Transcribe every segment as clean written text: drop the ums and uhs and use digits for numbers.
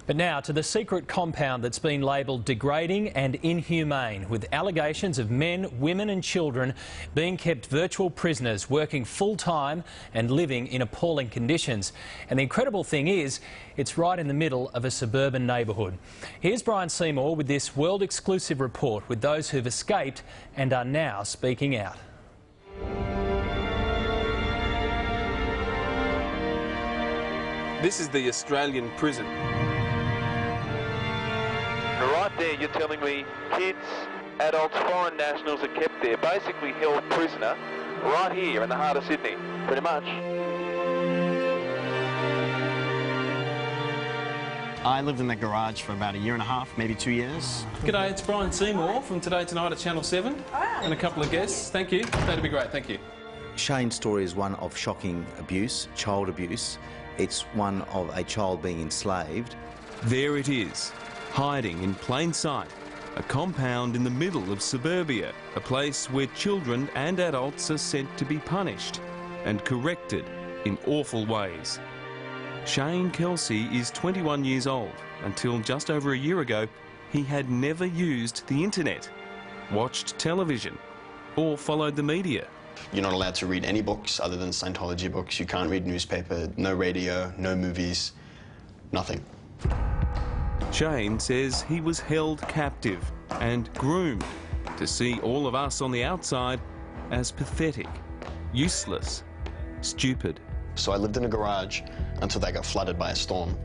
But now to the secret compound that's been labelled degrading and inhumane, with allegations of men, women and children being kept virtual prisoners, working full-time and living in appalling conditions. And the incredible thing is, it's right in the middle of a suburban neighbourhood. Here's SEYMOUR with this world-exclusive report with those who've escaped and are now speaking out. This is the Australian prison. Right there, you're telling me kids, adults, foreign nationals are kept there, basically held prisoner, right here in the heart of Sydney, pretty much. I lived in the garage for about a year and a half, maybe 2 years. G'day, it's SEYMOUR from Today Tonight at Channel 7 and a couple of guests. Thank you. That'd be great, thank you. Shane's story is one of shocking abuse, child abuse. It's one of a child being enslaved. There it is, hiding in plain sight, a compound in the middle of suburbia, a place where children and adults are sent to be punished and corrected in awful ways. Shane Kelsey is 21 years old. Until just over a year ago, he had never used the internet, watched television, or followed the media. You're not allowed to read any books other than Scientology books. You can't read newspaper, no radio, no movies, nothing. Shane says he was held captive and groomed to see all of us on the outside as pathetic, useless, stupid. So I lived in a garage until they got flooded by a storm,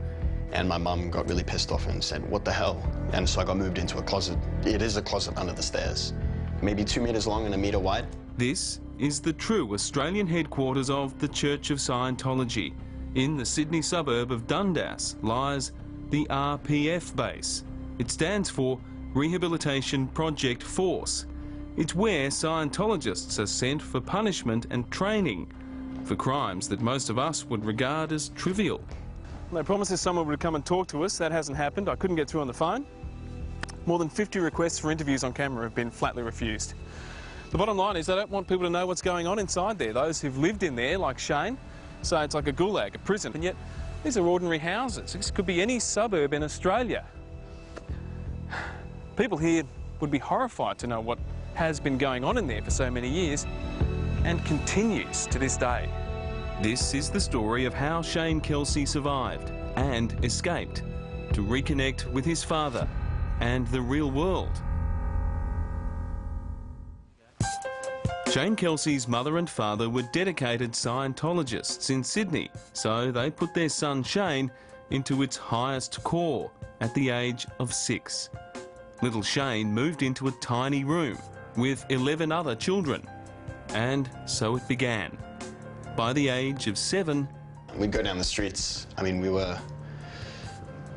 and my mum got really pissed off and said, "What the hell?" And so I got moved into a closet. It is a closet under the stairs, maybe 2 meters long and a meter wide. This is the true Australian headquarters of the Church of Scientology. In the Sydney suburb of Dundas lies the RPF base. It stands for Rehabilitation Project Force. It's where Scientologists are sent for punishment and training for crimes that most of us would regard as trivial. They promised us someone would come and talk to us. That hasn't happened. I couldn't get through on the phone. More than 50 requests for interviews on camera have been flatly refused. The bottom line is they don't want people to know what's going on inside there. Those who've lived in there, like Shane, say it's like a gulag, a prison, and yet these are ordinary houses. This could be any suburb in Australia. People here would be horrified to know what has been going on in there for so many years and continues to this day. This is the story of how Shane Kelsey survived and escaped to reconnect with his father and the real world. Shane Kelsey's mother and father were dedicated Scientologists in Sydney, so they put their son Shane into its highest core at the age of 6. Little Shane moved into a tiny room with 11 other children, and so it began. By the age of 7... We'd go down the streets. I mean, we were,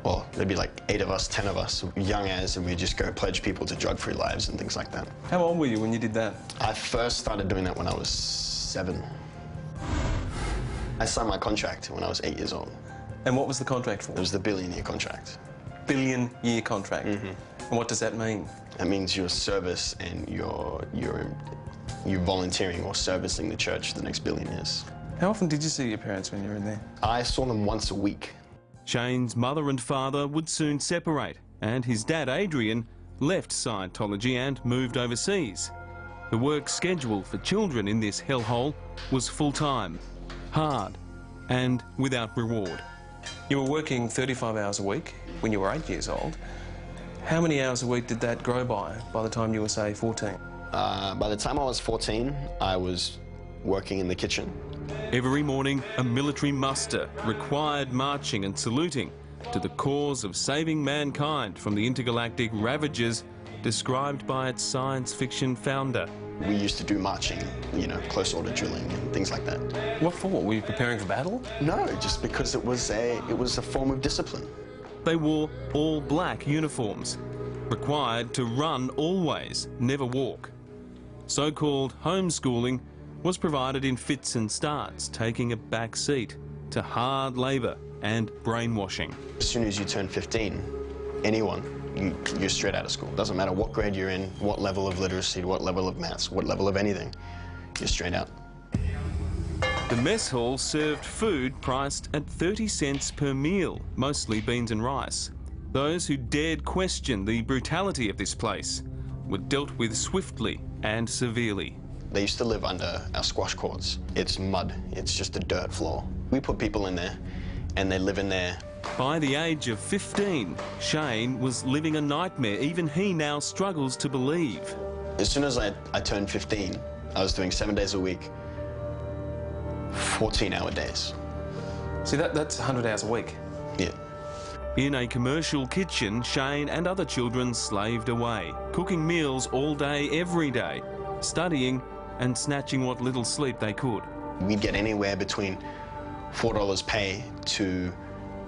well, there'd be like 8 of us, 10 of us, young as, and we'd just go pledge people to drug-free lives and things like that. How old were you when you did that? I first started doing that when I was 7. I signed my contract when I was 8 years old. And what was the contract for? It was the billion-year contract. Billion-year contract? Mm-hmm. And what does that mean? That means your service and you're volunteering or servicing the church for the next billion years. How often did you see your parents when you were in there? I saw them once a week. Shane's mother and father would soon separate, and his dad, Adrian, left Scientology and moved overseas. The work schedule for children in this hellhole was full-time, hard, and without reward. You were working 35 hours a week when you were 8 years old. How many hours a week did that grow by the time you were, say, 14? By the time I was 14, I was working in the kitchen. Every morning, a military muster required marching and saluting to the cause of saving mankind from the intergalactic ravages described by its science fiction founder. We used to do marching, you know, close order drilling and things like that. What for? Were you preparing for battle? No, just because it was a form of discipline. They wore all black uniforms, required to run always, never walk. So-called homeschooling was provided in fits and starts, taking a back seat to hard labour and brainwashing. As soon as you turn 15, anyone, you're straight out of school. Doesn't matter what grade you're in, what level of literacy, what level of maths, what level of anything, you're straight out. The mess hall served food priced at 30 cents per meal, mostly beans and rice, Those who dared question the brutality of this place were dealt with swiftly and severely. They used to live under our squash courts. It's mud, it's just a dirt floor. We put people in there and they live in there. By the age of 15, Shane was living a nightmare even he now struggles to believe. As soon as I turned 15, I was doing 7 days a week, 14-hour days. See, that's 100 hours a week. Yeah. In a commercial kitchen, Shane and other children slaved away, cooking meals all day, every day, studying and snatching what little sleep they could. We'd get anywhere between $4 pay to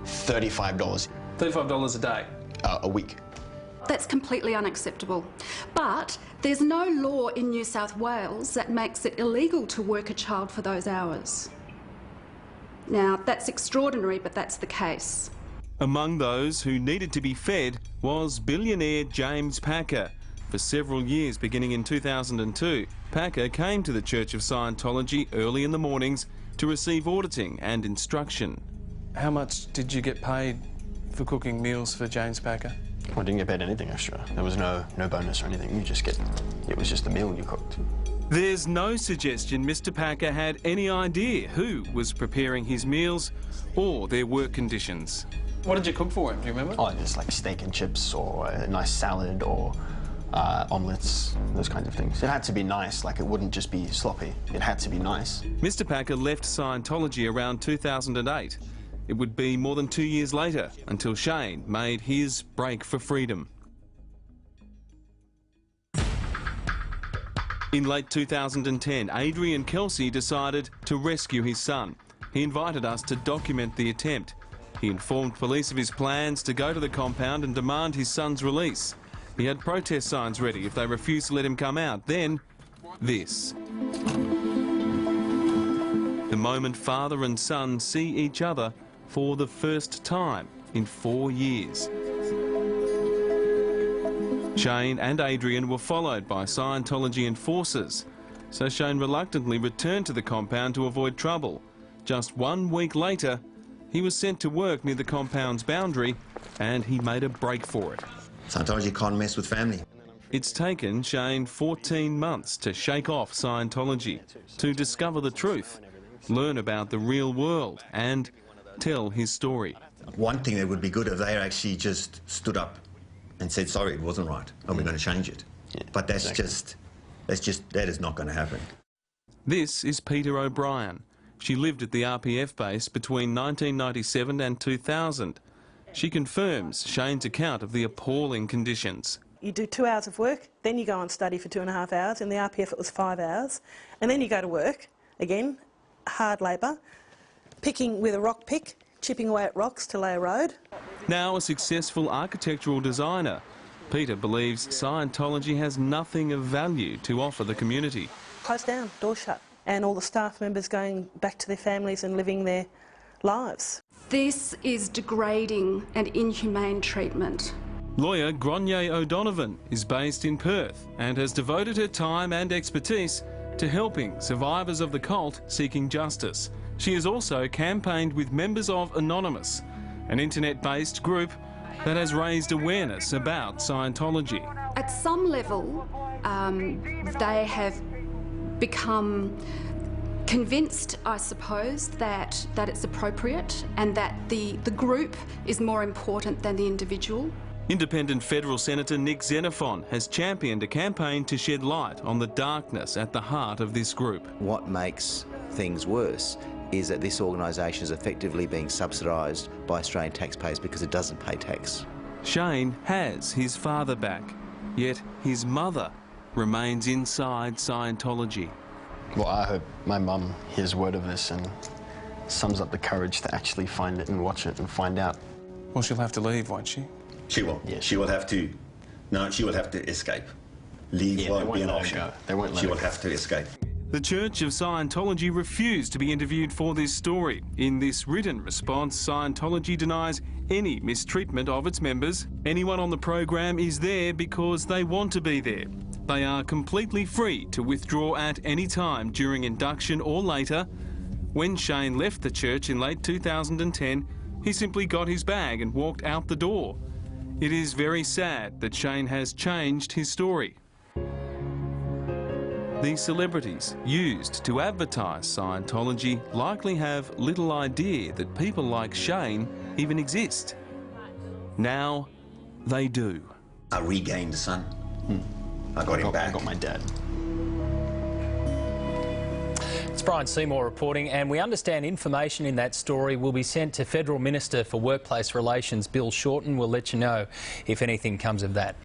$35. $35 a day? A week. That's completely unacceptable. But there's no law in New South Wales that makes it illegal to work a child for those hours. Now, that's extraordinary, but that's the case. Among those who needed to be fed was billionaire James Packer. For several years, beginning in 2002, Packer came to the Church of Scientology early in the mornings to receive auditing and instruction. How much did you get paid for cooking meals for James Packer? I didn't get paid anything extra. There was no bonus or anything. It was just the meal you cooked. There's no suggestion Mr. Packer had any idea who was preparing his meals or their work conditions. What did you cook for him, do you remember? Oh, just like steak and chips or a nice salad or omelettes, those kinds of things. It had to be nice, like it wouldn't just be sloppy. It had to be nice. Mr. Packer left Scientology around 2008. It would be more than 2 years later until Shane made his break for freedom. In late 2010, Adrian Kelsey decided to rescue his son. He invited us to document the attempt. He informed police of his plans to go to the compound and demand his son's release. He had protest signs ready if they refused to let him come out. Then, this. The moment father and son see each other for the first time in 4 years. Shane and Adrian were followed by Scientology enforcers, so Shane reluctantly returned to the compound to avoid trouble. Just 1 week later, he was sent to work near the compound's boundary and he made a break for it. Scientology can't mess with family. It's taken Shane 14 months to shake off Scientology, to discover the truth, learn about the real world and tell his story. One thing that would be good if they actually just stood up and said, sorry, it wasn't right, and we're going to change it. Yeah, but that is not going to happen. This is Peter O'Brien. She lived at the RPF base between 1997 and 2000. She confirms Shane's account of the appalling conditions. You do 2 hours of work, then you go and study for 2.5 hours. In the RPF it was 5 hours. And then you go to work, again, hard labour, picking with a rock pick, chipping away at rocks to lay a road. Now a successful architectural designer, Peter believes Scientology has nothing of value to offer the community. Closed down, door shut, and all the staff members going back to their families and living their lives. This is degrading and inhumane treatment. Lawyer Gronier O'Donovan is based in Perth and has devoted her time and expertise to helping survivors of the cult seeking justice. She has also campaigned with members of Anonymous, an internet-based group that has raised awareness about Scientology. At some level, they have become convinced, I suppose, that it's appropriate and that the group is more important than the individual. Independent federal Senator Nick Xenophon has championed a campaign to shed light on the darkness at the heart of this group. What makes things worse is that this organisation is effectively being subsidised by Australian taxpayers because it doesn't pay tax. Shane has his father back, yet his mother remains inside Scientology. Well, I hope my mum hears word of this and sums up the courage to actually find it and watch it and find out. Well, she'll have to leave, won't she? She will. Yeah. She will have to. No, she will have to escape. Leave won't be an option. They won't let she her will go. have to escape. The Church of Scientology refused to be interviewed for this story. In this written response, Scientology denies any mistreatment of its members. Anyone on the program is there because they want to be there. They are completely free to withdraw at any time during induction or later. When Shane left the church in late 2010, he simply got his bag and walked out the door. It is very sad that Shane has changed his story. These celebrities used to advertise Scientology likely have little idea that people like Shane even exist. Now they do. I regained the son. I got him back. I got my dad. It's Brian Seymour reporting, and we understand information in that story will be sent to Federal Minister for Workplace Relations Bill Shorten. We'll let you know if anything comes of that.